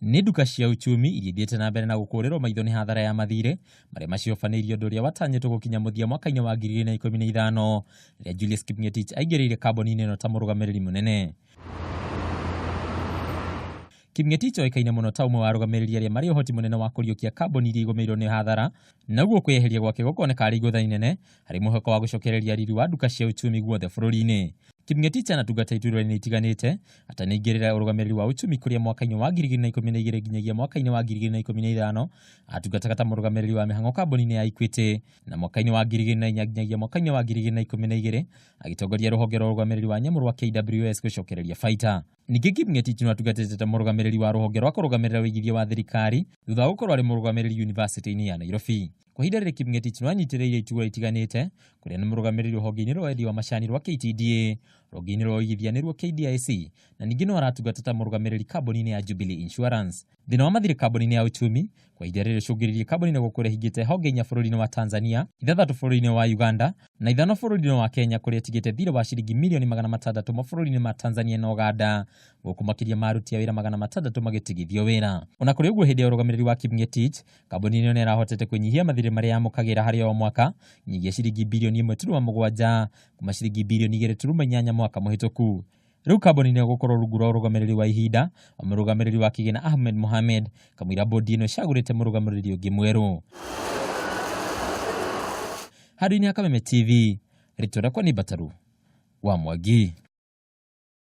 Nĩ nduka cia Uchumi iria ithiĩte na mbere na gũkũrĩrwo maitho nĩ hathara ya mathirĩ marĩa maciobanĩirio ũndũ ũrĩa watanyĩtwo gũkinya mũthia mwaka-inĩ wa 2015 rĩrĩa Julius Kipng'etich aingĩrĩire kambuni-inĩ ĩno ta mũrugamiriri munene. Kipngetich oĩkaine mũno ta ũmwe wa arũgamĩrĩri arĩa marĩ ũhoti mũnene wa kũriũkia kambuni iria igũmĩirwo nĩ hathara, naguo kwiyeheria gwake gukoneka arĩ igũtha inene harĩ mwihoko wa gucokereria riri wa nduka cia Uchumi guothe bũrũri-inĩ. Kipngetich anatungata iturwa-inĩ itiganĩte, atanaingĩrĩra ũrũgamĩrĩri wa Uchumi kũrĩa mwaka-inĩ wa 2012 nginyagia mwaka-inĩ wa 2015 atungataga ta mũrũgamĩrĩri wa mĩhang'o kambuni-inĩ ya Equity, na mwaka-inĩ wa 2004 nginyagia mwaka-inĩ wa 2012 agĩtongoria rũhonge rwa ũrũgamĩrĩri wa nyamũ rwa KWS gucokereria baita. Ningĩ Kipngetich no atungatĩte ta mũrũgamĩrĩri wa rũhonge rwa kũrũgamĩrĩra ũigithia wa thirikari thutha wa gũkorwo arĩ mũrũgamĩrĩri yunivasĩtĩ-inĩ ya Nairobi. Kwa ihinda rĩrĩ Kipngetich no anyitĩrĩire iturwa itiganĩte kũrĩa nĩ mũrũgamĩrĩri rũhonge-inĩ rwa wendia wa macani rwa KTDA, rũhonge-inĩ rwa ũigithia nĩruo KDIC, na ningĩ no aratungata ta mũrũgamĩrĩri kambuni-inĩ ya Jubilee Insurance. Thĩna wa mathirĩ kambuni-inĩ ya Uchumi kwa ihinda rĩrĩ cũngĩrĩirie kambuni-inĩ gũkũra hingĩte honge 4 bũrũri-inĩ wa Tanzania, 6 bũrũri-inĩ wa Uganda na 5 bũrũri-inĩ wa Kenya, kũrĩa atigite thirĩ wa ciringi mirioni 600 mabũrũri-inĩ ma Tanzania na Uganda, gũkũ makiria ma aruti a wĩra 600 magĩtigithio wĩra. Ona kũrĩ ũguo, hĩndĩ ya ũrũgamĩrĩri wa Kipngetich, kambuni ĩno nĩ ĩrahotete kunyihia mathirĩ marĩa yamukagira harĩ o mwaka nginyagia ciringi birioni 1.7 kuma ciringi birioni 2.8 mwaka mũhĩtũku. Rĩu kambuni nĩ gũkorwo rungu rwa ũrũgamĩrĩri wa ihinda wa mũrũgamĩrĩri wa kĩgĩna Ahmed Mohamed, kamũira bodi ĩno ĩcagũrĩte mũrũgamĩrĩri ũngĩ mwerũ. Handũ-inĩ ha Kameme TV, rĩtwa rĩakwa nĩ Mbataru wa Mwangi.